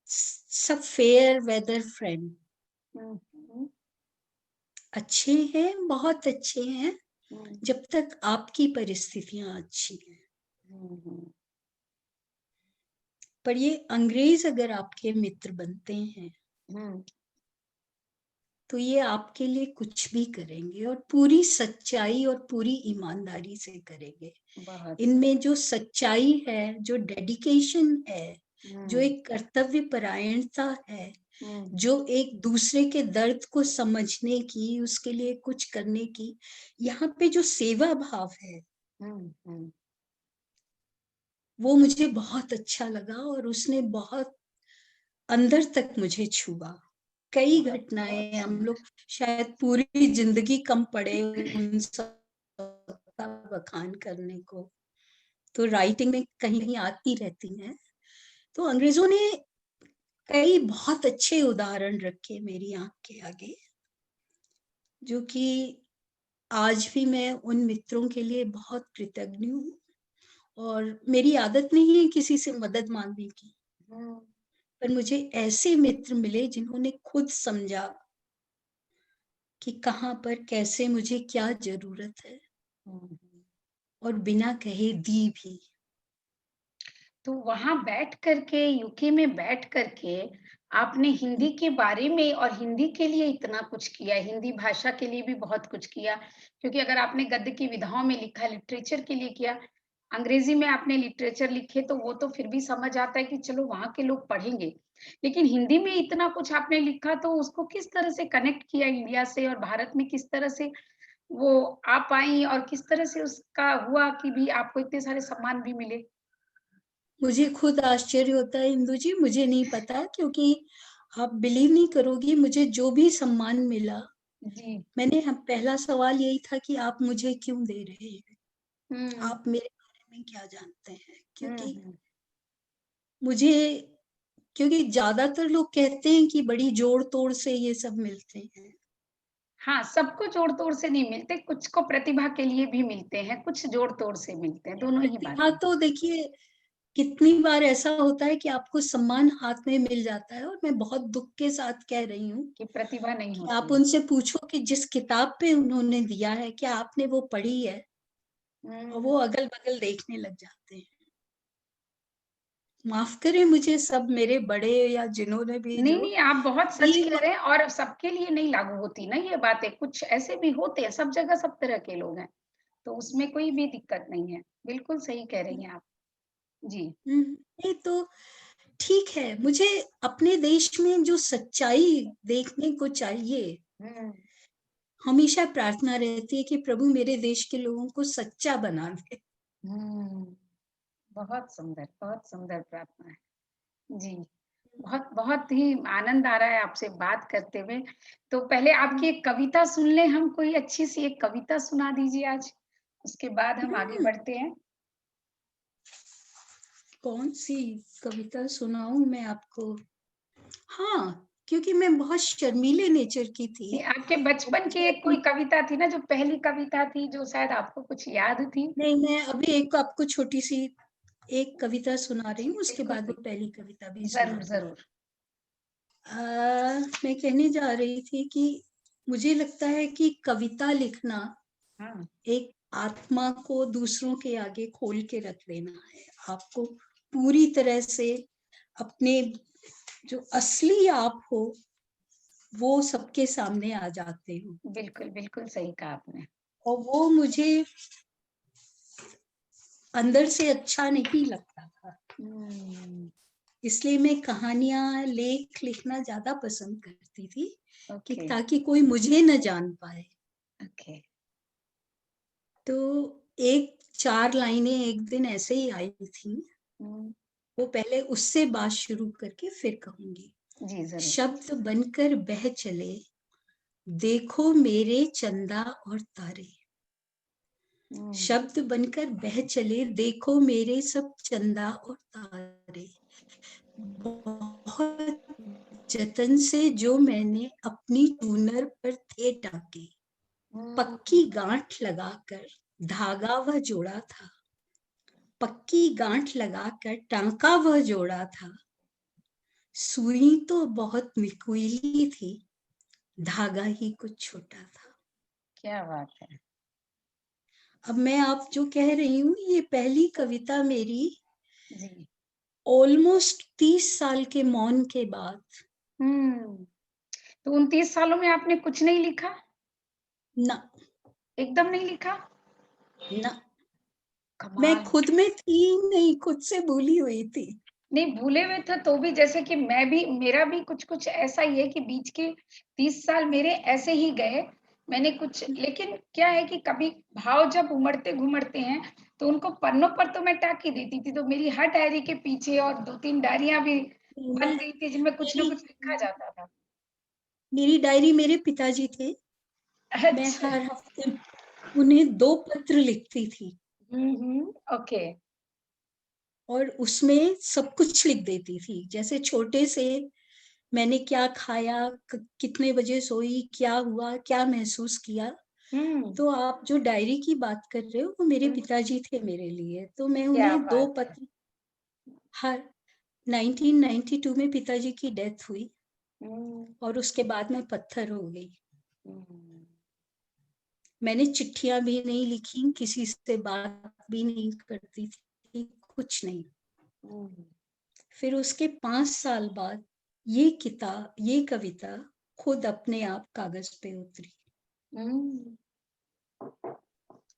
सब फेयर वेदर फ्रेंड, हुँ, हुँ, अच्छे हैं, बहुत अच्छे हैं, हुँ, जब तक आपकी परिस्थितियाँ अच्छी हैं। हुँ, हुँ, पर ये अंग्रेज़ अगर आपके मित्र बनते हैं, हुँ, तो ये आपके लिए कुछ भी करेंगे और पूरी सच्चाई और पूरी ईमानदारी से करेंगे। बहुत इनमें जो सच्चाई है, जो डेडिकेशन है, जो हुँ, एक कर्तव्य परायणता है, हुँ, जो एक दूसरे के दर्द को समझने की, उसके लिए कुछ करने की, यहाँ पे जो सेवा भाव है, हुँ, हुँ, वो मुझे बहुत अच्छा लगा और उसने बहुत अंदर तक मुझे छुआ। कई बहुत, बहुत घटनाएँ हम सुंदर। लोग शायद पूरी ज़िंदगी कम पड़े उन सब का बखान करने को, तो राइटिंग में कहीं-कहीं आती रहती हैं। तो अंग्रेज़ों ने कई बहुत अच्छे उदाहरण रखे मेरी आँख के आगे, जो कि आज भी मैं उन मित्रों के लिए बहुत कृतज्ञ हूँ और मेरी आदत नहीं है किसी से मदद माँगने की, हुँ, पर मुझे ऐसे मित्र मिले जिन्होंने खुद समझा कि कहाँ पर कैसे मुझे क्या ज़रूरत है हुँ, हुँ। और बिना कहे दी भी। तो वहाँ बैठ कर के यूके में बैठ कर के आपने हिंदी के बारे में और हिंदी के लिए इतना कुछ किया, हिंदी भाषा के लिए भी बहुत कुछ किया। क्योंकि अगर आपने गद्य की विधाओं में लिखा, लिटरेचर के लिए किया, अंग्रेज़ी में आपने लिटरेचर लिखे तो वो तो फिर भी समझ आता है कि चलो वहाँ के लोग पढ़ेंगे। लेकिन हिंदी में इतना कुछ आपने लिखा तो उसको किस तरह से कनेक्ट किया इंडिया से और भारत में किस तरह से वो आ पाई और किस तरह से उसका हुआ कि भी आपको इतने सारे सम्मान भी मिले? मुझे खुद आश्चर्य होता है इंदु जी, मुझे नहीं पता क्योंकि आप बिलीव नहीं करोगी मुझे जो भी सम्मान मिला, जी। मैंने ह पहला सवाल यही था कि आप मुझे क्यों दे रहे हैं? हुँ। आप मेरे बारे में क्या जानते हैं? हुँ, क्योंकि हुँ। मुझे क्योंकि ज़्यादातर लोग कहते हैं कि बड़ी जोड़-तोड़ से ये सब मिलते हैं। हाँ, सबको जोड़-तोड़ से नहीं मिलते, कुछ को प्रतिभा के लिए भी मिलते हैं, कुछ जोड़-तोड़ से मिलते हैं, दोनों ही प्रतिभा बातें। तो देखिए कितनी बार ऐसा होता है कि आपको सम्मान हाथ में मिल जाता है और मैं बहुत दुःख के साथ कह रही हूँ कि प्रतिभा नहीं कि आप होती है। उनसे पूछो कि जिस किताब पे उन्होंने दिया है, क्या आपने वो पढ़ी है? और हुँ। वो अगल-बगल देखने लग जाते हैं। माफ़ करें मुझे सब मेरे बड़े या जिन्होंने भी नहीं, जो नहीं, आप बहुत सच ये कह म रहे हैं और सबके लिए नहीं लागू होती ना ये बातें, कुछ ऐसे भी होते हैं, सब जगह सब तरह के लोग हैं, तो उसमें कोई भी दिक्कत नहीं है। बिल्कुल सही कह रही हैं आप। जी। हुँ, नहीं तो ठीक है, मुझे अपने देश में जो सच्चाई देखने को चाहिए, हुँ। हमेशा प्रार्थना रहती है कि प्रभु मेरे देश के लोगों को सच्चा बना दे। हुँ। बहुत सुंदर प्रार्थना है। जी। बहुत बहुत ही आनंद आ रहा है आपसे बात करते हुए। तो पहले आपकी एक कविता सुन लें हम, कोई अच्छी-सी एक कविता सुना दीजिए आज, उसके बाद हम आगे हुँ, बढ़ते हैं। कौन-सी कविता सुनाऊँ मैं आपको? हाँ, क्योंकि मैं बहुत शर्मीले नेचर की थी ये आपके और बचपन की मुझे एक कोई अपनी कविता थी ना, जो पहली कविता थी, जो शायद आपको कुछ याद थी? नहीं, मैं अभी एक आपको छोटी-सी एक कविता सुना रही जी, हूँ, उसके बिल्कुल, बाद वो बिल्कुल। पहली कविता भी ज़रूर, सुनाती हूँ। ज़रूर। मैं कहने जा रही थी कि मुझे लगता है कि कविता लिखना हाँ, एक आत्मा को दूसरों के आगे खोल के रख देना है। आपको पूरी तरह से अपने जो असली आप हो, वो सबके सामने आ जाते हो बिल्कुल, बिल्कुल सही कहा आपने। और वो मुझे अंदर से अच्छा नहीं लगता था। हुँ, इसलिए मैं कहानियाँ, लेख लिखना ज़्यादा पसंद करती थी कि ओके, ताकि कोई मुझे न जान पाए। ओके। तो एक 4 लाइनें एक दिन ऐसे ही आई थी, हुँ, वो पहले उससे बात शुरू करके फिर कहूँगी। जी, ज़रूर। शब्द बनकर बह चले, देखो मेरे चंदा और तारे। हुँ, शब्द बनकर बह चले, देखो मेरे सब चंदा और तारे। बहुत जतन से जो मैंने अपनी टूनर पर थे टाके, हुँ, पक्की गांठ लगाकर धागा वह जोड़ा था। पक्की गांठ लगाकर टांका वह जोड़ा था। सुई तो बहुत नुकीली थी, धागा ही कुछ छोटा था। क्या बात है! अब मैं आप जो कह रही हूँ, ये पहली कविता मेरी जी। ऑलमोस्ट 30 साल के मौन के बाद। हुँ, तो उन 30 सालों में आपने कुछ नहीं लिखा? ना, एकदम नहीं लिखा? ना, मैं कमाल! खुद में थी ही नहीं, खुद से भूली हुई थी। नहीं, भूले हुए थे तो भी जैसे कि मैं भी मेरा भी कुछ-कुछ ऐसा ही है कि बीच के 30 साल मेरे ऐसे ही गए। मैंने कुछ लेकिन क्या है कि कभी भाव जब उमड़ते-घुमड़ते हैं, तो उनको पन्नों पर तो मैं टाँक ही देती थी, तो मेरी हर डायरी के पीछे और 2-3 डायरियाँ भी मैं बन गई थी, जिनमें कुछ न मेरी कुछ लिखा जाता था। मेरी डायरी मेरे पिताजी थे। मैं अच्छा। हर हफ्ते उन्हें 2 पत्र लिखती थी हुँ, हुँ, ओके। और उसमें सब कुछ लिख देती थी। जैसे छोटे से मैंने क्या खाया, कितने बजे सोई, क्या हुआ, क्या महसूस किया। हुँ, तो आप जो डायरी की बात कर रहे हो, वो मेरे हुँ, पिताजी थे मेरे लिए। तो मैं क्या उन्हें 2 बात है! पत्र हर 1992 में पिताजी की डेथ हुई हुँ, और उसके बाद मैं पत्थर हो गई। हुँ, मैंने चिट्ठियाँ भी नहीं लिखी, किसी से बात भी नहीं करती थी, कुछ नहीं। हुँ, फिर उसके 5 साल बाद ये कविता खुद अपने आप कागज़ पे उतरी हुँ,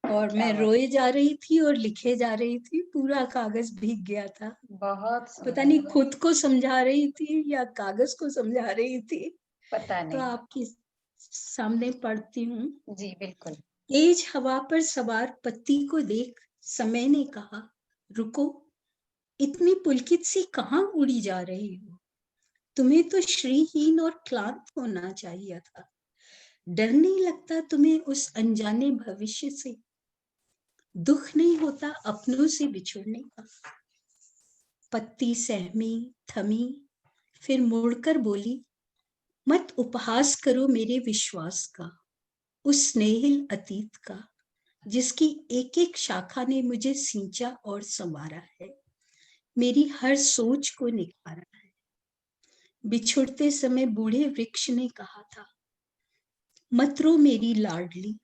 और क्या मैं बात! रोए जा रही थी और लिखे जा रही थी, पूरा कागज़ भीग गया था। बहुत पता सुंदर, नहीं खुद को समझा रही थी या कागज़ को समझा रही थी। पता तो नहीं। आपके सामने पढ़ती हूँ। जी, बिल्कुल। तेज हवा पर सवार पत्ती को देख समय ने कहा, रुको, इतनी पुलकित सी कहाँ उड़ी जा रही हो? तुम्हें तो श्रीहीन और क्लांत होना चाहिए था। डर नहीं लगता तुम्हें उस अनजाने भविष्य से? दुख नहीं होता अपनों से बिछुड़ने का? पत्ती सहमी, थमी, फिर मुड़कर बोली, मत उपहास करो मेरे विश्वास का, उस स्नेहिल अतीत का, जिसकी एक एक शाखा ने मुझे सींचा और संवारा है, मेरी हर सोच को निखारा है। बिछुड़ते समय बूढ़े वृक्ष ने कहा था, मत रो मेरी लाडली,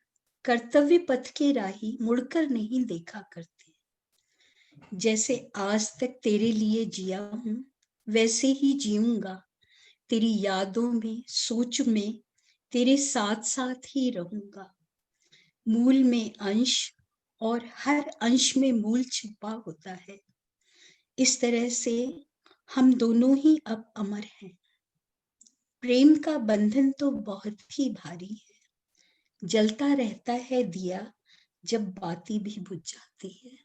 कर्तव्य पथ के राही मुड़कर नहीं देखा करते। जैसे आज तक तेरे लिए जिया हूं, वैसे ही जीऊंगा, तेरी यादों में, सोच में, तेरे साथ साथ ही रहूंगा। मूल में अंश और हर अंश में मूल छिपा होता है। इस तरह से हम दोनों ही अब अमर हैं। प्रेम का बंधन तो बहुत ही भारी है, जलता रहता है दिया जब बाती भी बुझ जाती है।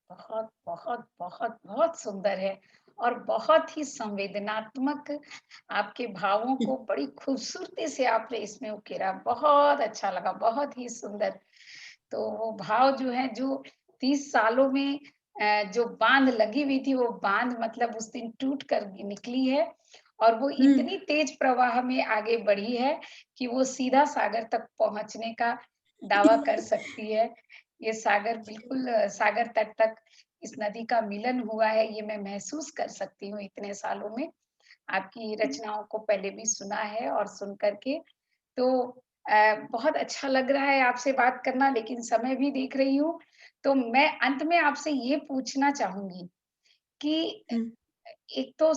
बहुत, बहुत, बहुत, बहुत सुंदर है और बहुत ही संवेदनात्मक आपके भावों को बड़ी खूबसूरती से आपने इसमें उकेरा। बहुत अच्छा लगा, बहुत ही सुंदर। तो वो भाव जो है जो 30 सालों में जो बाँध लगी हुई थी, वो बाँध मतलब उस दिन टूट कर निकली है और वो हम्म। इतनी तेज प्रवाह में आगे बढ़ी है कि वो सीधा सागर तक पहुँचने का दावा कर सकती है। ये सागर बिल्कुल सागर तट तक इस नदी का मिलन हुआ है, ये मैं महसूस कर सकती हूँ इतने सालों में। आपकी रचनाओं को पहले भी सुना है और सुन कर के तो बहुत अच्छा लग रहा है आपसे बात करना, लेकिन समय भी देख रही हूँ। तो मैं अंत में आपसे ये पूछना चाहूँगी कि एक तो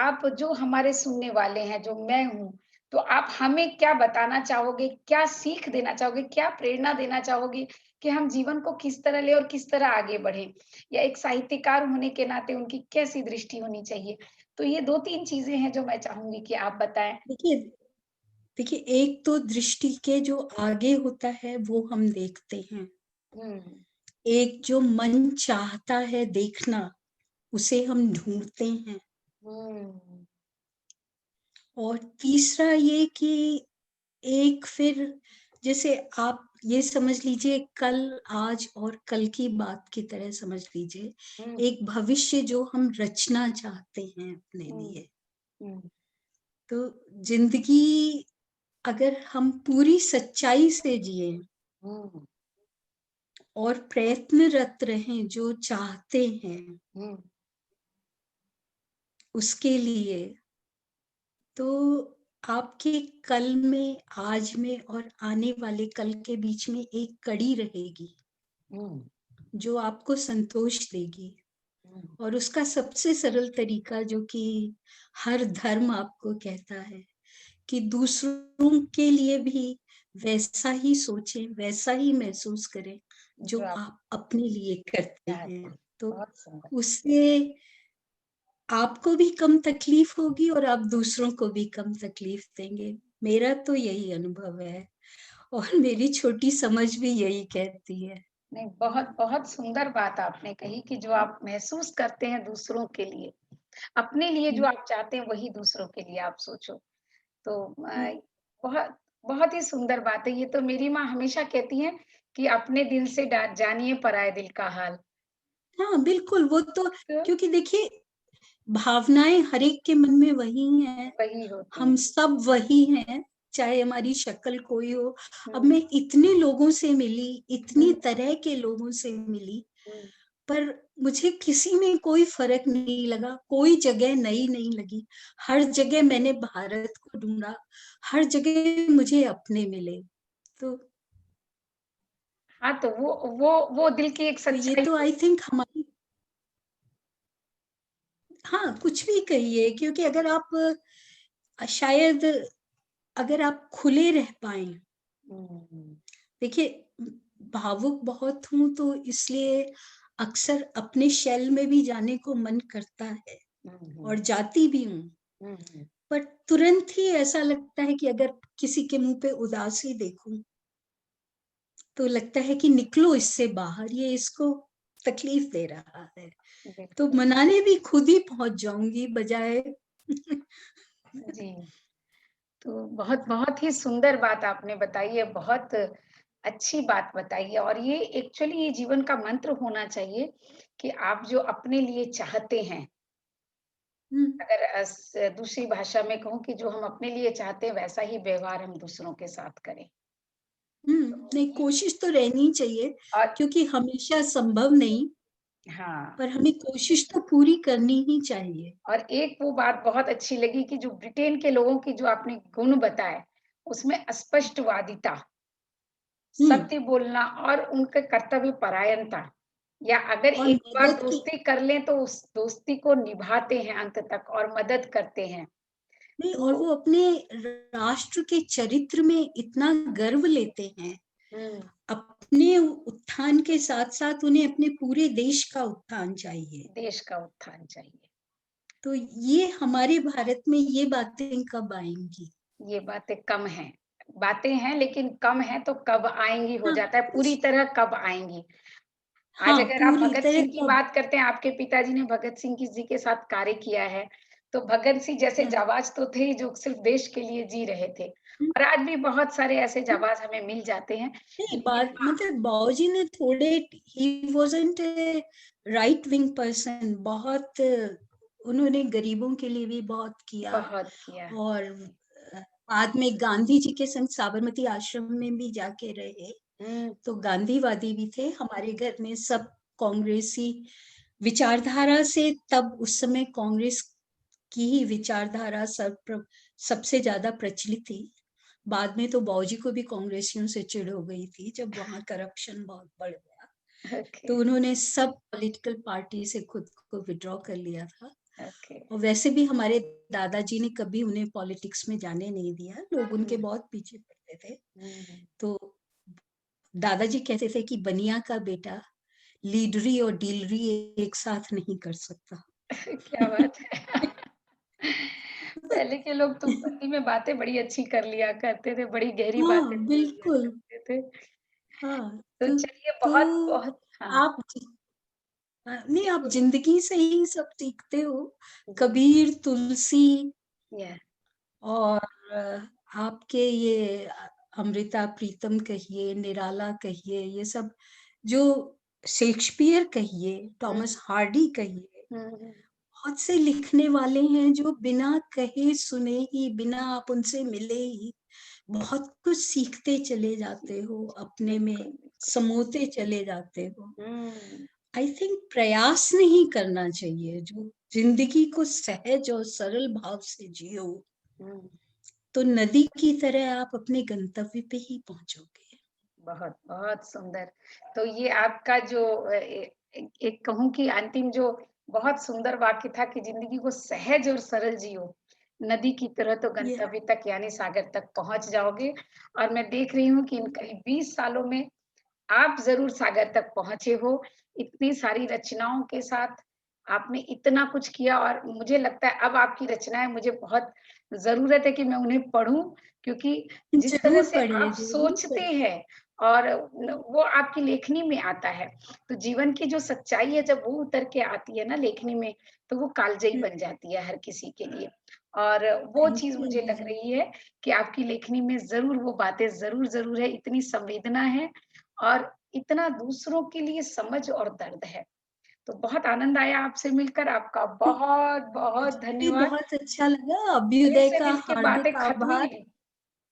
आप जो हमारे सुनने वाले हैं, जो मैं हूँ, तो आप हमें क्या बताना चाहोगे? क्या सीख देना चाहोगे? क्या प्रेरणा देना चाहोगे कि हम जीवन को किस तरह लें और किस तरह आगे बढ़ें? या एक साहित्यकार होने के नाते उनकी कैसी दृष्टि होनी चाहिए? तो ये 2-3 चीज़ें हैं जो मैं चाहूँगी कि आप बताएँ। देखिए देखिए, एक तो दृष्टि के जो आगे होता है वो हम देखते हैं। हुँ, एक जो मन चाहता है देखना, उसे हम ढूँढते हैं। हुँ, और तीसरा ये कि एक फिर जैसे आप ये समझ लीजिए कल, आज और कल की बात की तरह समझ लीजिए, हुँ, एक भविष्य जो हम रचना चाहते हैं अपने हुँ, लिए। हुँ, तो ज़िंदगी अगर हम पूरी सच्चाई से जिएँ हुँ, और प्रयत्नरत रहें जो चाहते हैं हुँ, उसके लिए, तो आपके कल में, आज में और आने वाले कल के बीच में एक कड़ी रहेगी, हुँ, जो आपको संतोष देगी। हुँ, और उसका सबसे सरल तरीका जो कि हर धर्म आपको कहता है कि दूसरों के लिए भी वैसा ही सोचें, वैसा ही महसूस करें, जो जो आप आप अपने लिए करते चाहते हैं। हैं। तो बहुत सुंदर। उससे आपको भी कम तकलीफ होगी और आप दूसरों को भी कम तकलीफ देंगे। मेरा तो यही अनुभव है और मेरी छोटी समझ भी यही कहती है। नहीं, बहुत बहुत सुंदर बात आपने कही कि जो आप महसूस करते हैं दूसरों के लिए, अपने लिए जो हुँ, आप चाहते हैं वही दूसरों के लिए आप सोचो। तो हुँ। बहुत बहुत ही सुंदर बात है। ये तो मेरी माँ हमेशा कहती हैं कि अपने दिल से डा जानिए पराए दिल का हाल। हाँ, बिल्कुल वो तो तो क्योंकि देखिए भावनाएँ हर एक के मन में वही हैं, वही होती हम हैं। सब वही हैं, चाहे हमारी शक्ल कोई हो। अब हुँ, मैं इतने लोगों से मिली, इतनी हुँ, तरह के लोगों से मिली, हुँ। पर मुझे किसी में कोई फ़र्क नहीं लगा, कोई जगह नई नहीं लगी। हर जगह मैंने भारत को ढूँढा, हर जगह मुझे अपने मिले। तो हाँ, तो वो दिल की एक ये सच्चाई तो होती आई थिंक हमारी हाँ, कुछ भी कहिए क्योंकि अगर आप शायद अगर आप खुले रह पाएँ, हुँ, देखिए भावुक बहुत हूँ तो इसलिए अक्सर अपने शेल में भी जाने को मन करता है हुँ, और हुँ, जाती भी हूँ। हुँ, हुँ। पर तुरंत ही ऐसा लगता है कि अगर किसी के मुँह पे उदासी देखूँ, तो लगता है कि निकलो इससे बाहर, ये इसको तकलीफ दे रहा है। तो बिल्कुल, मनाने भी खुद ही पहुँच जाऊँगी बजाए जी। तो बहुत बहुत ही सुंदर बात आपने बताई है, बहुत अच्छी बात बताई है और ये एक्चुअली ये जीवन का मंत्र होना चाहिए कि आप जो अपने लिए चाहते हैं, हुँ, अगर दूसरी भाषा में कहूँ कि जो हम अपने लिए चाहते हैं वैसा ही व्यवहार हम दूसरों के साथ करें। हुँ, तो नहीं ये कोशिश तो रहनी चाहिए और क्योंकि हमेशा संभव नहीं, हाँ, पर हमें कोशिश तो पूरी करनी ही चाहिए। और एक वो बात बहुत अच्छी लगी कि जो ब्रिटेन के लोगों की जो आपने गुण बताए, उसमें स्पष्टवादिता, हुँ, सत्य बोलना और उनके कर्तव्य परायणता या अगर और एक बार मदद की दोस्ती कर लें तो उस दोस्ती को निभाते हैं अंत तक और मदद करते हैं। नहीं और तो वो अपने राष्ट्र के चरित्र में इतना गर्व लेते हैं, हुँ, अपने उत्थान के साथ-साथ उन्हें अपने पूरे देश का उत्थान चाहिए। देश का उत्थान चाहिए। तो ये हमारे भारत में ये बातें कब आएँगी? ये बातें कम हैं। बातें हैं लेकिन कम हैं तो कब आएँगी हो हाँ, जाता है, पूरी कुछ तरह कब आएँगी। आज हाँ, अगर आप पूरी भगत तरह सिंह की कब बात करते हैं, आपके पिताजी ने भगत सिंह की जी के साथ कार्य किया है, तो भगत सिंह जैसे हाँ, जाबाज़ तो थे ही जो सिर्फ़ देश के लिए जी रहे थे हुँ, और आज भी बहुत सारे ऐसे हुँ। जाबाज़ हमें मिल जाते हैं, नहीं लेकिन बात मतलब बाबूजी ने थोड़े ही wasn't a right wing person बहुत उन्होंने गरीबों के लिए भी बहुत किया बहुत किया। और बाद में गांधी जी के संग साबरमती आश्रम में भी जाके रहे। हुँ, तो गांधीवादी भी थे। हमारे घर में सब कांग्रेसी विचारधारा से तब उस समय कांग्रेस की ही विचारधारा सबसे ज़्यादा प्रचलित थी। बाद में तो बाबूजी को भी कांग्रेसियों से चिढ़ हो गई थी जब वहाँ करप्शन बहुत बढ़ गया। ओके। तो उन्होंने सब पॉलिटिकल पार्टी से खुद को विथड्रॉ कर लिया था। ओके। और वैसे भी हमारे दादाजी ने कभी उन्हें पॉलिटिक्स में जाने नहीं दिया, लोग उनके हुँ, बहुत पीछे पड़ते थे। हुँ। तो दादाजी कहते थे कि बनिया का बेटा लीडरी और डीलरी एक साथ नहीं कर सकता। क्या बात है। पहले के लोग तुकबंदी में बातें बड़ी अच्छी कर लिया करते थे, बड़ी गहरी बातें हाँ, बोल लिया बिल्कुल। करते थे। हाँ, तो तो चलिए तो बहुत-बहुत हाँ, आप नहीं जी आप बोलिए। ज़िंदगी से ही सब सीखते हो। जी, कबीर, तुलसी या और आपके ये अमृता प्रीतम कहिए, निराला कहिए, ये सब जो शेक्सपियर कहिए, हुँ, टॉमस हार्डी कहिए, हुँ, हुँ। बहुत से लिखने वाले हैं जो बिना कहे सुने ही, बिना आप उनसे मिले ही बहुत कुछ सीखते चले जाते हो, अपने बिल्कुल, में बिल्कुल। समोते चले जाते हो। हुँ, आई थिंक प्रयास नहीं करना चाहिए, जो ज़िंदगी को सहज और सरल भाव से जियो, हुँ। तो नदी की तरह आप अपने गंतव्य पे ही पहुँचोगे। बहुत, बहुत सुंदर। तो ये आपका जो एक कहूँ कि अंतिम जो बहुत सुंदर वाक्य था कि ज़िंदगी को सहज और सरल जियो, नदी की तरह तो ये गंतव्य तक यानी सागर तक पहुँच जाओगे और मैं देख रही हूँ कि इन करीब 20 सालों में आप ज़रूर सागर तक पहुँचे हो, इतनी सारी रचनाओं के साथ आपने इतना कुछ किया और मुझे लगता है अब आपकी रचनाएँ मुझे बहुत ज़रूरत है कि मैं उन्हें पढ़ूँ क्योंकि जिस तरह ज़रूर से पढ़िए, आप ज़रूर सोचते पढ़िए। हैं और वो आपकी लेखनी में आता है। तो जीवन की जो सच्चाई है जब वो उतर के आती है ना लेखनी में, तो वो कालजयी हुँ, बन जाती है हर किसी के लिए। और वो थैंक चीज़ यू मुझे लग जी। रही है कि आपकी लेखनी में ज़रूर वो बातें ज़रूर है, इतनी संवेदना है और इतना दूसरों के लिए समझ और दर्द है। तो बहुत आनंद आया आपसे मिलकर, आपका बहुत-बहुत मुझे भी धन्यवाद। बहुत अच्छा लगा, दिल अभ्युदय से का दिल की बातें हार्दिक खत्म ही आभार, नहीं।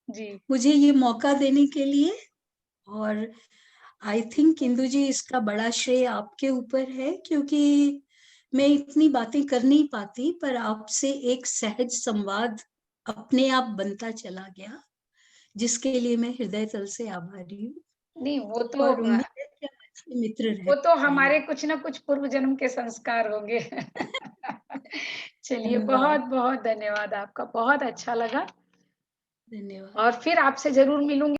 जी, मुझे ये मौका देने के लिए। और आई थिंक इंदु जी इसका बड़ा श्रेय आपके ऊपर है, क्योंकि मैं इतनी बातें कर नहीं पाती, पर आपसे एक सहज संवाद अपने आप बनता चला गया, जिसके लिए मैं हृदय तल से आभारी हूँ नहीं और उम्मीद है कि हम अच्छे मित्र रह वो तो हमारे पाएँगे। कुछ न कुछ पूर्व जन्म के संस्कार होंगे। चलिए धन्यवाद, बहुत-बहुत धन्यवाद आपका, बहुत अच्छा लगा धन्यवाद। और फिर आपसे ज़रूर मिलूँगी।